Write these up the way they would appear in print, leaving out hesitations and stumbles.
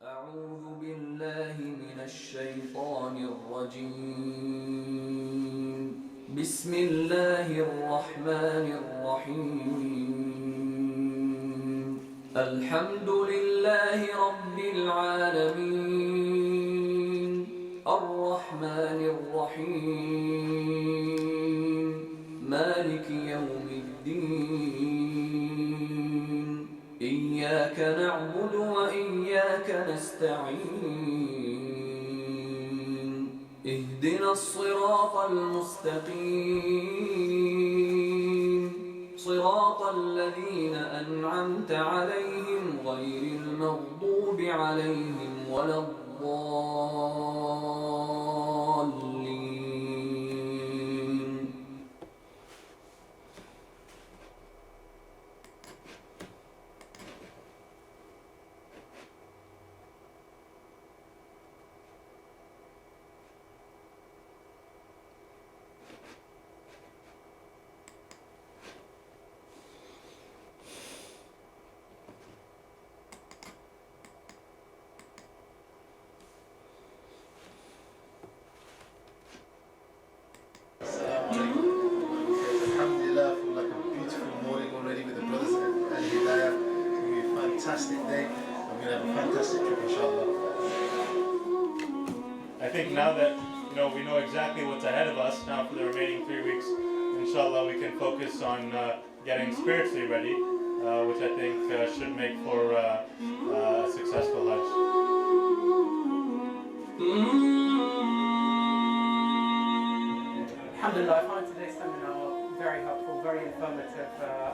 أعوذ بالله من الشيطان الرجيم. بسم الله الرحمن الرحيم. الحمد لله رب العالمين، الرحمن الرحيم، مالك يوم الدين. إياك نعبد وإياك نستعين. اهدنا الصراط المستقيم، صراط الذين أنعمت عليهم غير المغضوب عليهم ولا الضالين. Alhamdulillah, for like a beautiful morning already with the brothers and Hidayah. It's going to be a fantastic day. I'm going to have a fantastic trip, inshallah. I think now that we know exactly what's ahead of us now for the remaining 3 weeks, inshallah we can focus on getting spiritually ready, which I think should make for a successful Hajj. Alhamdulillah, I find today's seminar very helpful, very informative,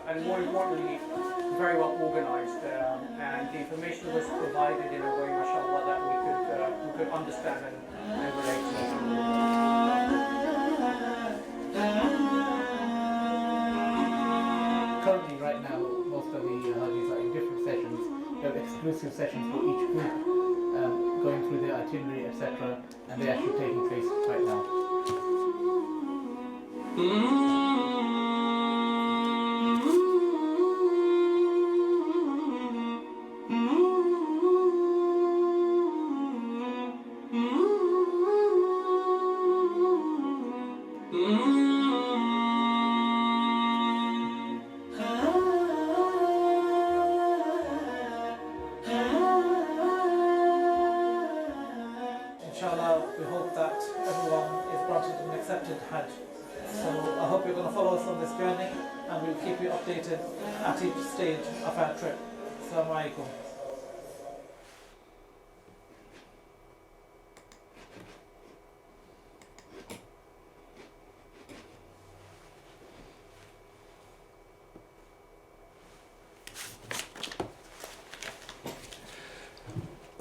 and more importantly, very well organized. And the information was provided in a way, mashallah, that we could understand and relate to. Currently, right now, most of the hadiths are in different sessions. We have exclusive sessions for each group, going through the itinerary, etc., and they're actually taking place right now. Inshallah, we hope that everyone is granted an accepted Hajj. So I hope you're going to follow us on this journey, and we'll keep you updated at each stage of our trip. Assalamu alaikum.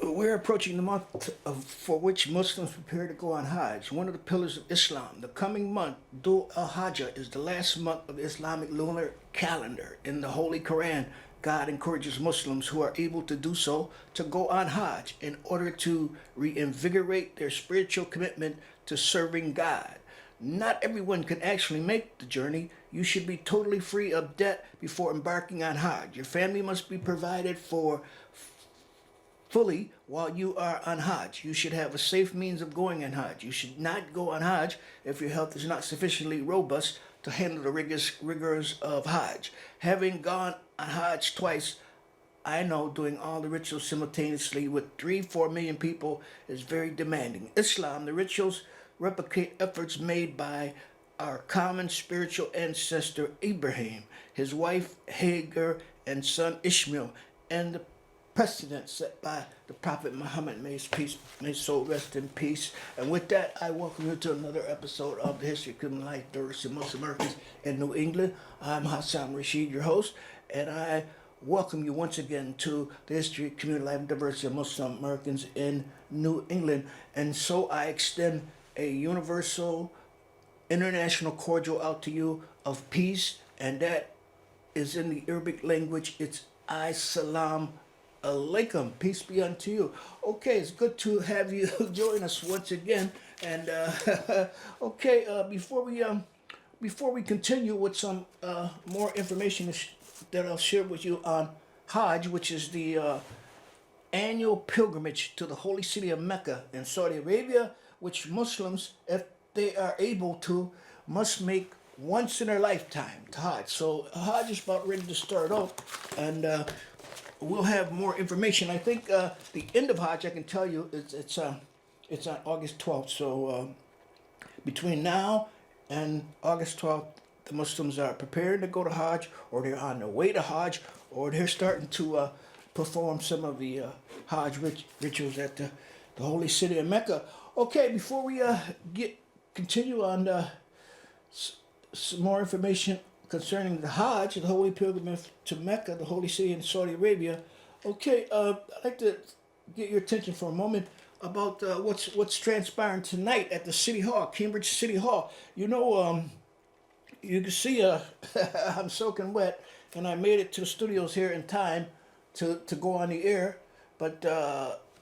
We're approaching the month for which Muslims prepare to go on Hajj, one of the pillars of Islam. The coming month, Dhul al-Hajjah, is the last month of the Islamic lunar calendar. In the Holy Quran, God encourages Muslims who are able to do so to go on Hajj in order to reinvigorate their spiritual commitment to serving God. Not everyone can actually make the journey. You should be totally free of debt before embarking on Hajj. Your family must be provided for fully while you are on Hajj. You should have a safe means of going on Hajj. You should not go on Hajj if your health is not sufficiently robust to handle the rigors of Hajj. Having gone on Hajj twice, I know doing all the rituals simultaneously with 3-4 million people is very demanding. Islam, the rituals replicate efforts made by our common spiritual ancestor Abraham, his wife Hagar, and son Ishmael, and the precedent set by the Prophet Muhammad, may his soul rest in peace. And with that, I welcome you to another episode of the History of Human Life, Diversities, Muslim Americans in New England. I'm Hasson, Rashid, your host, and I welcome you once again to the History of Community Life and Diversity of Muslim Americans in New England. And so I extend a universal, international cordial out to you of peace, and that is in the Arabic language. It's As-salam alaikum, peace be unto you. Okay, it's good to have you join us once again. And before we continue with some more information that I'll share with you on Hajj, which is the annual pilgrimage to the holy city of Mecca in Saudi Arabia, which Muslims, if they are able to, must make once in their lifetime to Hajj. So Hajj is about ready to start out, and we'll have more information. I think the end of Hajj, I can tell you, it's on August 12th. So between now and August 12th, the Muslims are preparing to go to Hajj, or they're on their way to Hajj, or they're starting to perform some of the Hajj rituals at the holy city of Mecca. Okay, before we continue on some more information concerning the Hajj, the holy pilgrimage to Mecca, the holy city in Saudi Arabia. Okay, I'd like to get your attention for a moment about what's transpiring tonight at the City Hall, Cambridge City Hall. You know, you can see I'm soaking wet, and I made it to the studios here in time to go on the air, but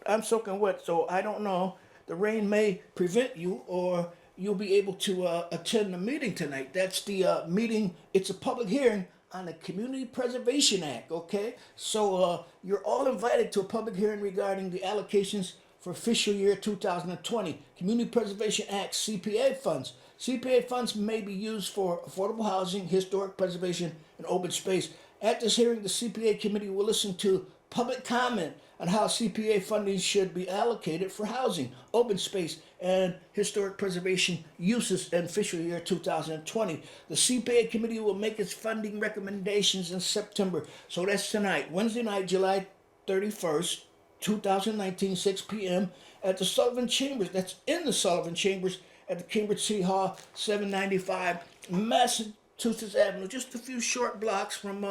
I'm soaking wet, so I don't know. The rain may prevent you, or you'll be able to attend the meeting tonight. That's the meeting. It's a public hearing on the Community Preservation Act, okay? So you're all invited to a public hearing regarding the allocations for fiscal year 2020. Community Preservation Act CPA funds. CPA funds may be used for affordable housing, historic preservation, and open space. At this hearing, the CPA committee will listen to public comment on how CPA funding should be allocated for housing, open space, and historic preservation uses in fiscal year 2020. The CPA committee will make its funding recommendations in September. So that's tonight, Wednesday night, July 31st, 2019, 6 p.m. at the Sullivan Chambers. That's in the Sullivan Chambers at the Cambridge City Hall, 795 Massachusetts Avenue, just a few short blocks from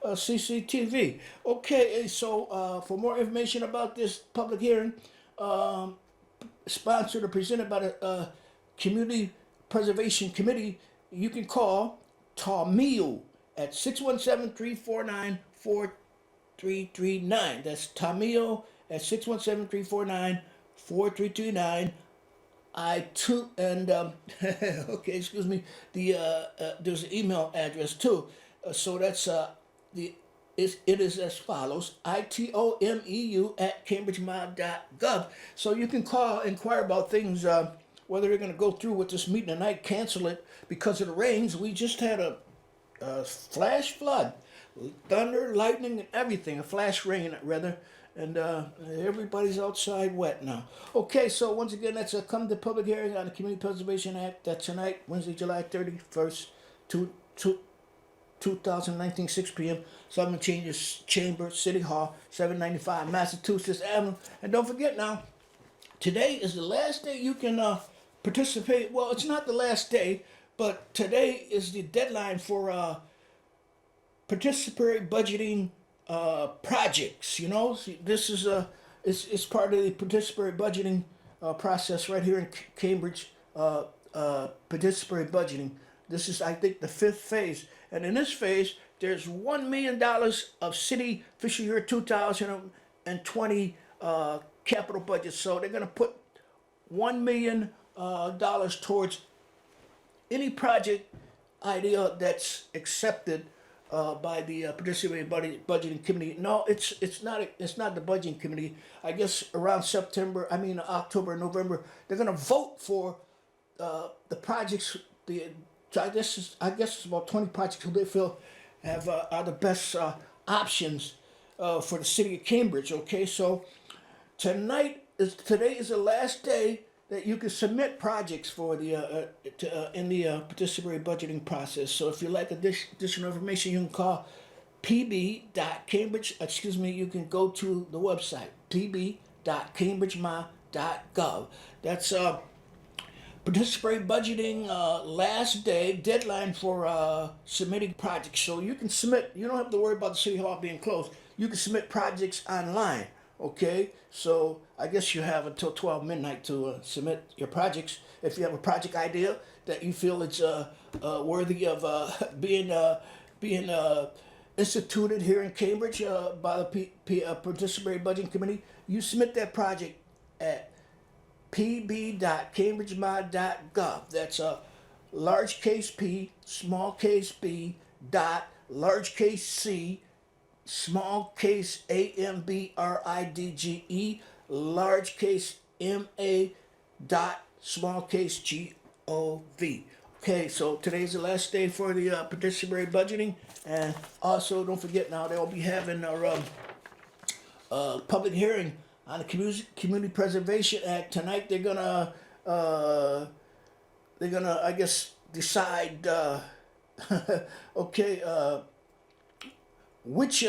CCTV. Okay, so for more information about this public hearing, sponsored or presented by the Community Preservation Committee, you can call Tamil at 617-349-4339. That's Tamil at 617-349-4339. Okay, excuse me. There's an email address too. So that's it is as follows: itomeu@cambridgema.gov. So you can call, inquire about things, whether you're going to go through with this meeting tonight, cancel it because of the rains. We just had a flash flood, thunder, lightning, and everything. A flash rain, rather. And everybody's outside wet now. Okay, so once again, that's a come to public hearing on the Community Preservation Act. That's tonight, Wednesday, July 31st, 2019, 6 p.m. Sullivan Chamber, City Hall, 795 Massachusetts Avenue. And don't forget now, today is the last day you can participate. Well, it's not the last day, but today is the deadline for participatory budgeting projects. You know, this is it's part of the participatory budgeting process right here in Cambridge. Participatory budgeting. This is, I think, the 5th phase, and in this phase, there's $1 million of city fiscal year 2020 capital budget. So they're going to put $1 million towards any project idea that's accepted by the participatory budgeting committee. No, it's not the budgeting committee. I guess around October, November, they're going to vote for the projects. I guess it's about 20 projects who they feel are the best options for the city of Cambridge. Okay, so today is the last day that you can submit projects for the in the participatory budgeting process. So if you like additional information, you can call pb.cambridge. You can go to the website pb.cambridgema.gov. That's participatory budgeting last day deadline for submitting projects. So you can submit. You don't have to worry about the city hall being closed. You can submit projects online. Okay, so I guess you have until 12 midnight to submit your projects. If you have a project idea that you feel it's worthy of being instituted here in Cambridge by the Participatory Budgeting Committee, you submit that project at pb.cambridgemod.gov. That's a large case P, small case B, dot, large case C, small case AMBRIDGE, large case MA dot small case GOV. Okay, so today's the last day for the participatory budgeting, and also don't forget now they'll be having our public hearing on the Community Preservation Act tonight. They're gonna I guess decide okay which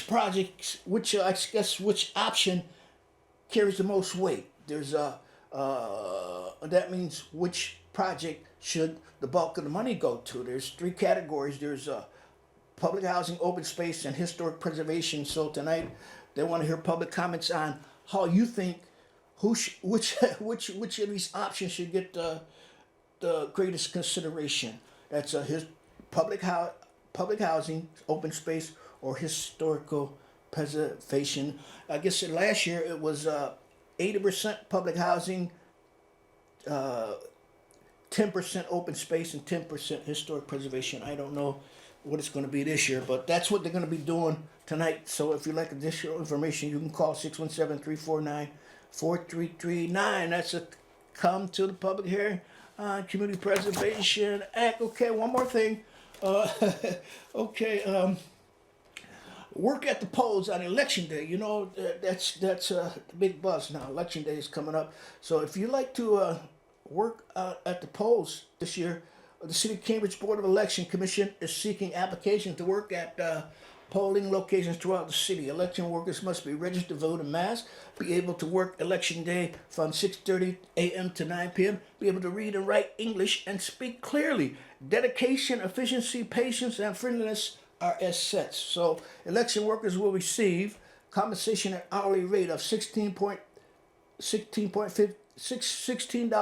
projects, I guess which option carries the most weight. There's that means which project should the bulk of the money go to. There's three categories. There's public housing, open space, and historic preservation. So tonight they want to hear public comments on how you think which of these options should get the greatest consideration. That's his public housing, open space, or historical preservation. I guess last year it was 80% public housing, 10% open space, and 10% historic preservation. I don't know what it's going to be this year, but that's what they're going to be doing tonight. So if you'd like additional information, you can call 617-349-4339. That's a come to the public hearing on Community Preservation Act. Okay, one more thing. Work at the polls on election day. You know, that's the big buzz now. Election day is coming up. So if you like to work at the polls this year, the City of Cambridge Board of Election Commission is seeking applications to work at polling locations throughout the city. Election workers must be registered to vote en masse, be able to work election day from 6:30 a.m. to 9 p.m., be able to read and write English and speak clearly. Dedication, efficiency, patience, and friendliness are assets. So election workers will receive compensation at hourly rate of $16.15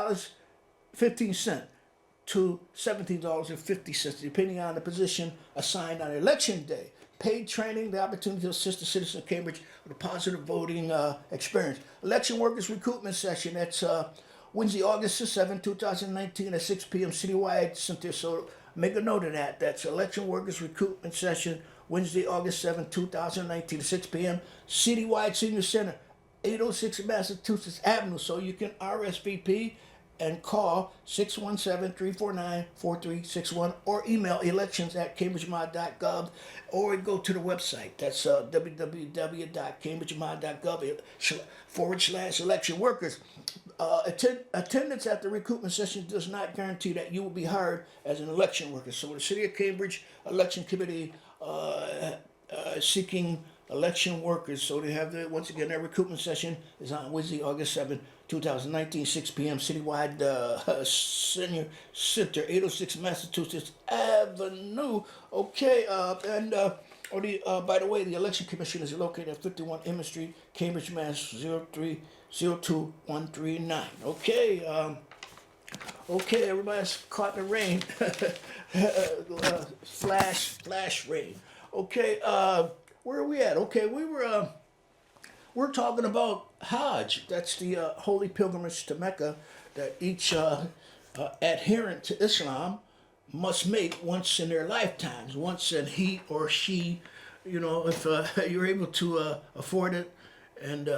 to $17.50, depending on the position assigned on election day. Paid training, the opportunity to assist the citizens of Cambridge with a positive voting experience. Election workers recruitment session, that's Wednesday, August 7, 2019 at 6 p.m. citywide center. So make a note of that. That's election workers recruitment session, Wednesday, August 7, 2019 at 6 p.m. citywide senior center, 806 Massachusetts Avenue. So you can RSVP and call 617-349-4361 or email elections@cambridgemod.gov or go to the website. That's www.cambridgemod.gov/election workers. Attendance at the recruitment session does not guarantee that you will be hired as an election worker. So the City of Cambridge Election Committee seeking election workers. So they have once again, their recruitment session is on Wednesday, August 7, 2019, 6 p.m. citywide senior center, 806 Massachusetts Avenue. Okay, by the way, the election commission is located at 51 Emmett Street, Cambridge, Mass. 0302139. Okay, everybody's caught in the rain. Flash rain. Okay, where are we at? Okay, we're talking about Hajj. That's the holy pilgrimage to Mecca that each adherent to Islam must make once in their lifetimes. Once, and he or she, you know, if you're able to afford it and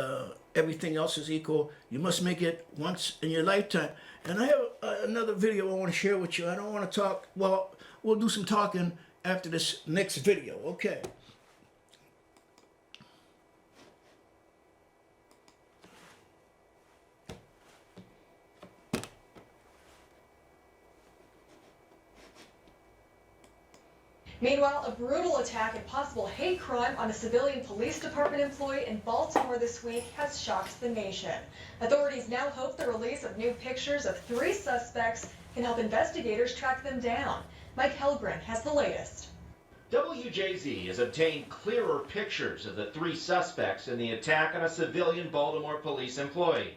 everything else is equal, you must make it once in your lifetime. And I have another video I want to share with you. I don't want to talk, well, we'll do some talking after this next video. Okay. Meanwhile, a brutal attack and possible hate crime on a civilian police department employee in Baltimore this week has shocked the nation. Authorities now hope the release of new pictures of 3 suspects can help investigators track them down. Mike Helgren has the latest. WJZ has obtained clearer pictures of the 3 suspects in the attack on a civilian Baltimore police employee.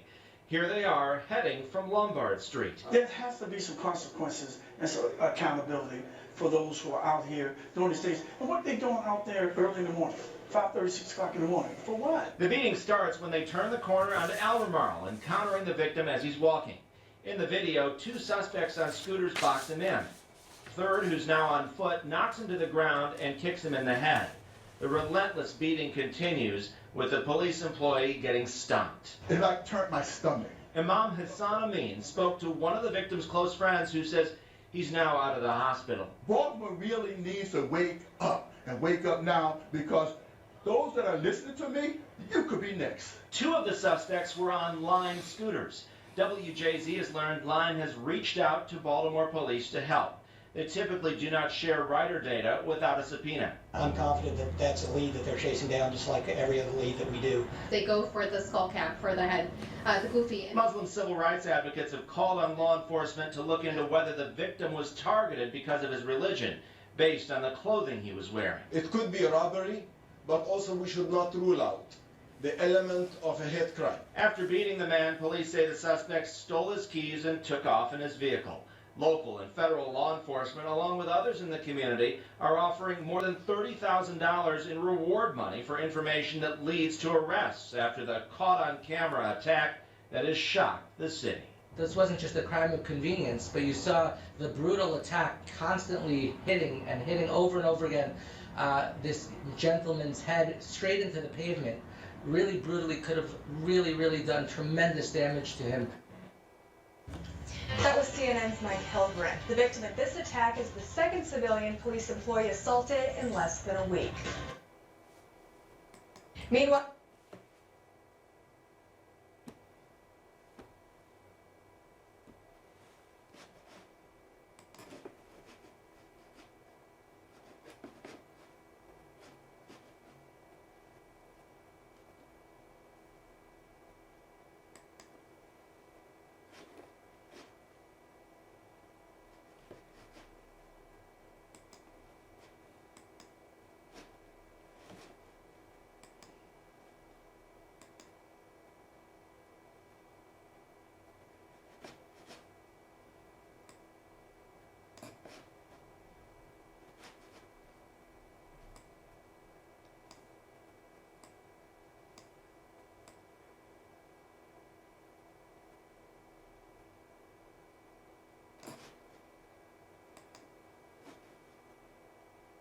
Here they are heading from Lombard Street. There has to be some consequences and some accountability for those who are out here doing these things. And what are they doing out there early in the morning? 5:30, 6 o'clock in the morning. For what? The meeting starts when they turn the corner onto Albemarle, encountering the victim as he's walking. In the video, 2 suspects on scooters box him in. Third, who's now on foot, knocks him to the ground and kicks him in the head. The relentless beating continues, with the police employee getting stumped. It like turned my stomach. Imam Hasson Amin spoke to one of the victim's close friends who says he's now out of the hospital. Baltimore really needs to wake up, and wake up now, because those that are listening to me, you could be next. Two of the suspects were on Lime scooters. WJZ has learned Lime has reached out to Baltimore police to help. They typically do not share rider data without a subpoena. I'm confident that that's a lead that they're chasing down, just like every other lead that we do. They go for the skull cap, for the head, the goofy. Muslim civil rights advocates have called on law enforcement to look into whether the victim was targeted because of his religion, based on the clothing he was wearing. It could be a robbery, but also we should not rule out the element of a hate crime. After beating the man, police say the suspect stole his keys and took off in his vehicle. Local and federal law enforcement, along with others in the community, are offering more than $30,000 in reward money for information that leads to arrests after the caught-on-camera attack that has shocked the city. This wasn't just a crime of convenience, but you saw the brutal attack constantly hitting over and over again this gentleman's head straight into the pavement. Really brutally, could have really done tremendous damage to him. That was CNN's Mike Hilgren. The victim of this attack is the second civilian police employee assaulted in less than a week. Meanwhile,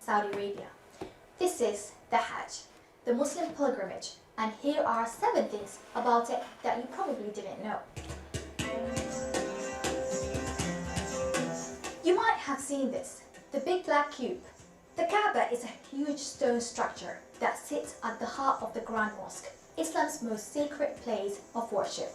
Saudi Arabia. This is the Hajj, the Muslim pilgrimage, and here are 7 things about it that you probably didn't know. You might have seen this, the big black cube. The Kaaba is a huge stone structure that sits at the heart of the Grand Mosque, Islam's most sacred place of worship.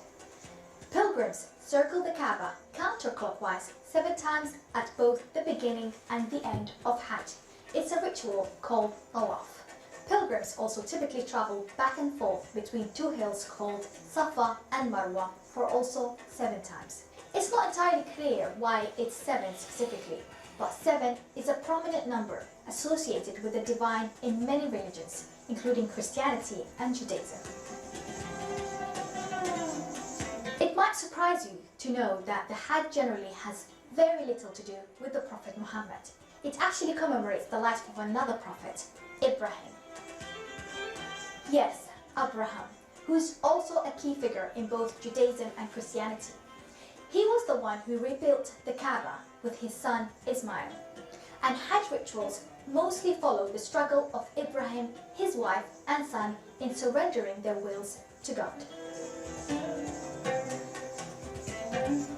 Pilgrims circle the Kaaba counterclockwise 7 times at both the beginning and the end of Hajj. It's a ritual called Tawaf. Pilgrims also typically travel back and forth between 2 hills called Safa and Marwa for also 7 times. It's not entirely clear why it's 7 specifically, but 7 is a prominent number associated with the divine in many religions, including Christianity and Judaism. It might surprise you to know that the Hajj generally has very little to do with the Prophet Muhammad. It actually commemorates the life of another prophet, Ibrahim. Yes, Abraham, who is also a key figure in both Judaism and Christianity. He was the one who rebuilt the Kaaba with his son Ismail. And Hajj rituals mostly follow the struggle of Ibrahim, his wife and son in surrendering their wills to God.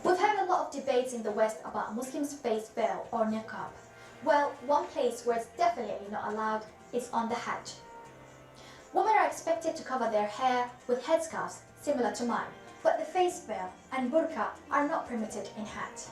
We've heard a lot of debates in the West about Muslims' face veil or niqab. Well, one place where it's definitely not allowed is on the Hajj. Women are expected to cover their hair with headscarves similar to mine, but the face veil and burqa are not permitted in Hajj.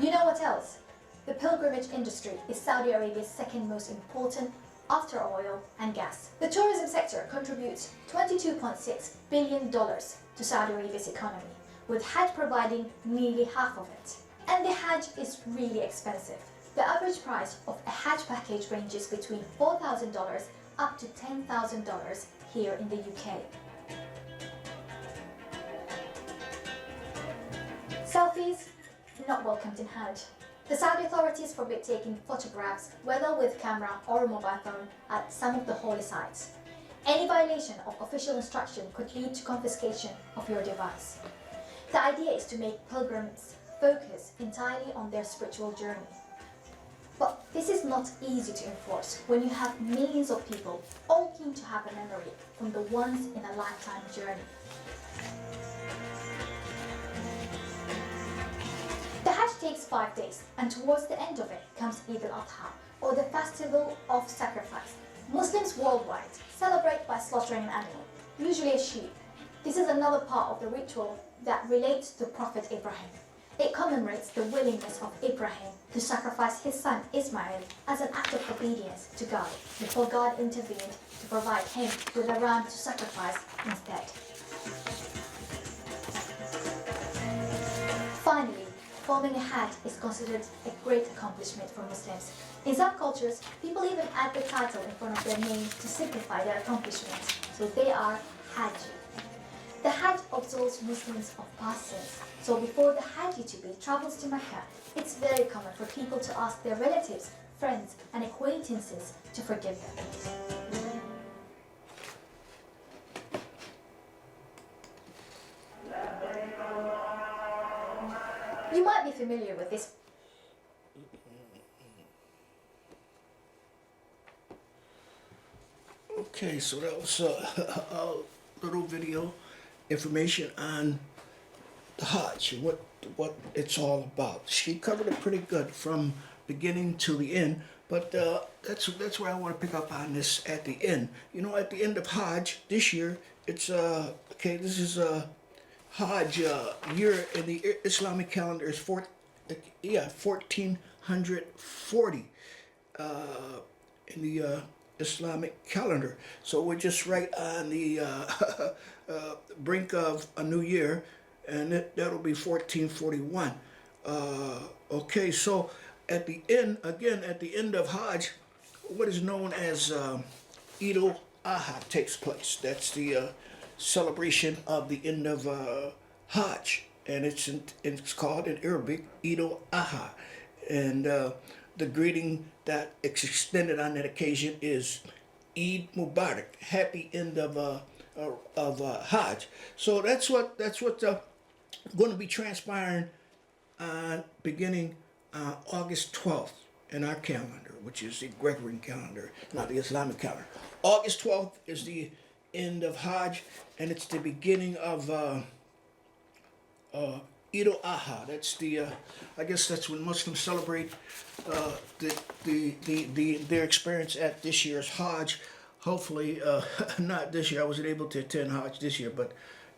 You know what else? The pilgrimage industry is Saudi Arabia's second most important after oil and gas. The tourism sector contributes $22.6 billion to Saudi Arabia's economy, with Hajj providing nearly half of it. And the Hajj is really expensive. The average price of a Hajj package ranges between $4,000 up to $10,000 here in the UK. Selfies, not welcomed in Hajj. The Saudi authorities forbid taking photographs, whether with camera or a mobile phone, at some of the holy sites. Any violation of official instruction could lead to confiscation of your device. The idea is to make pilgrims focus entirely on their spiritual journey. But this is not easy to enforce when you have millions of people all keen to have a memory from the once-in-a-lifetime journey. The Hajj takes 5 days, and towards the end of it comes Eid al-Adha, or the festival of sacrifice. Muslims worldwide celebrate by slaughtering an animal, usually a sheep. This is another part of the ritual that relates to Prophet Abraham. It commemorates the willingness of Abraham to sacrifice his son Ismail as an act of obedience to God before God intervened to provide him with a ram to sacrifice instead. Finally, forming a Hajj is considered a great accomplishment for Muslims. In some cultures, people even add the title in front of their name to signify their accomplishment, so they are Hajji. The Hajj absolves Muslims of past sins, so before the Hajji-to-be travels to Mecca, it's very common for people to ask their relatives, friends and acquaintances to forgive them. You might be familiar with this. Okay, so that was a little video information on the Hajj, what it's all about. She covered it pretty good from beginning to the end, but that's where I want to pick up on this at the end. You know, at the end of Hajj this year, it's okay. This is a Hajj year in the Islamic calendar is 1440 in the Islamic calendar. So we're just right on the brink of a new year, and that'll be 1441. Okay, so at the end, again, at the end of Hajj, what is known as Eid al-Adha takes place. That's the celebration of the end of Hajj, and it's called in Arabic Eid al-Adha, and the greeting that is extended on that occasion is Eid Mubarak, happy end of Hajj. So that's what's going to be transpiring beginning August 12th in our calendar, which is the Gregorian calendar, not the Islamic calendar. August 12th is the end of Hajj, and it's the beginning of Eid al-Adha. That's the I guess that's when Muslims celebrate their experience at this year's Hajj. Hopefully, not this year. I wasn't able to attend Hajj this year, but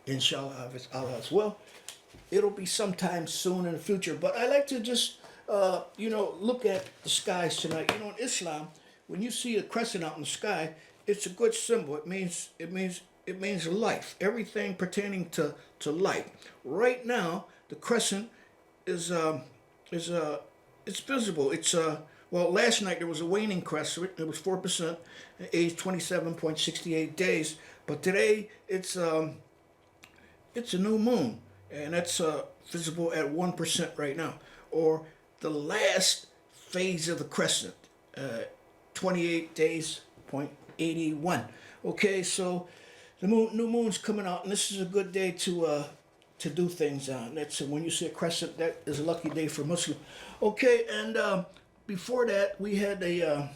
inshallah, if it's Allah as well, it'll be sometime soon in the future. But I like to just look at the skies tonight. You know, in Islam, when you see a crescent out in the sky, it's a good symbol. It means life. Everything pertaining to life. Right now, the crescent is it's visible. It's well, last night there was a waning crescent. It was 4%, age 27.68 days. But today it's a new moon, and that's visible at 1% right now, or the last phase of the crescent, 28 days, 0.81. Okay, so the new moon's coming out, and this is a good day to do things on. That's when you see a crescent, that is a lucky day for Muslim. Okay, and before that, we had a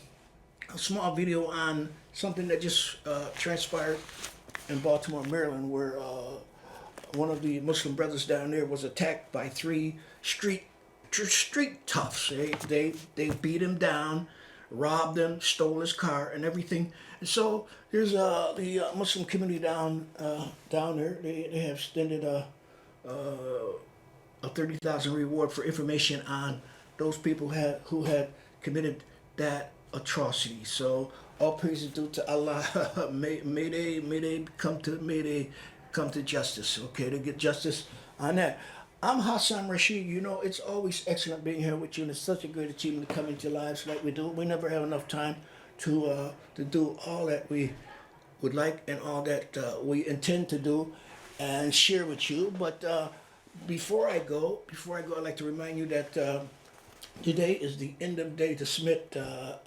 small video on something that just transpired in Baltimore, Maryland, where one of the Muslim brothers down there was attacked by 3 street toughs. They beat him down, robbed him, stole his car and everything. And so there's the Muslim community down there. They have extended a 30,000 reward for information on those people who had committed that atrocity. So all praise is due to Allah. may they come to justice. Okay, to get justice on that. I'm Hasson Rashid. You know, it's always excellent being here with you, and it's such a great achievement to come into your lives like we do. We never have enough time to do all that we would like and all that we intend to do and share with you. But before I go, I'd like to remind you that today is the end of the day to submit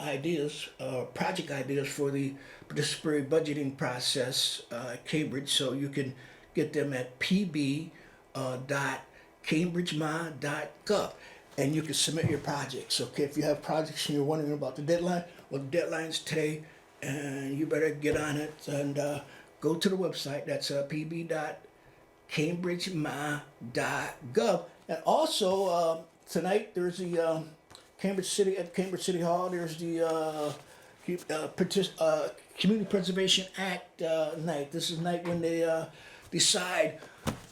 ideas, project ideas for the participatory budgeting process at Cambridge. So you can get them at pb.cambridgema.gov. and you can submit your projects. Okay, if you have projects and you're wondering about the deadline, well, the deadline's today, and you better get on it and go to the website. That's pb.cambridgema.gov. And also tonight there's the Cambridge City Hall. There's the Community Preservation Act night. This is night when they decide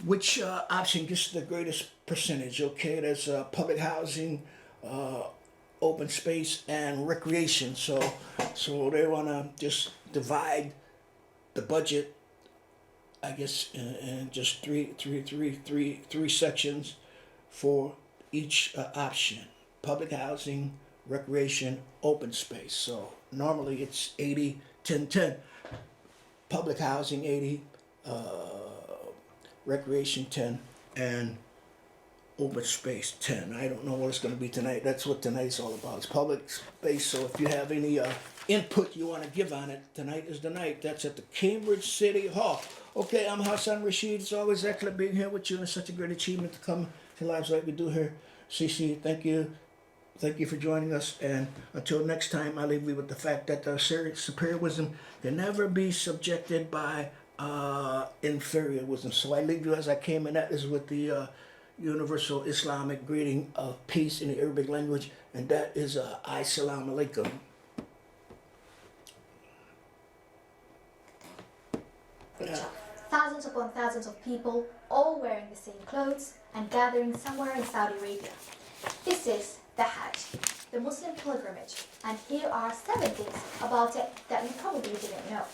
which option gets the greatest percentage. Okay, there's public housing, open space, and recreation. So they want to just divide the budget, I guess, in just three sections for each option: public housing, recreation, open space. So normally it's 80, 10, 10. Public housing 80, recreation 10, and open space 10. I don't know what it's going to be tonight. That's what tonight's all about. It's public space. So if you have any input you want to give on it, tonight is the night. That's at the Cambridge City Hall. Okay, I'm Hasson Rashid. It's always excellent being here with you, and it's such a great achievement to come to lives like we do here. CC, thank you. Thank you for joining us, and until next time, I leave you with the fact that superior wisdom can never be subjected by inferior wisdom. So I leave you as I came, and that is with the universal Islamic greeting of peace in the Arabic language, and that is Assalamu alaikum. Thousands upon thousands of people, all wearing the same clothes and gathering somewhere in Saudi Arabia. This is the Hajj, the Muslim pilgrimage, and here are 7 things about it that you probably didn't know.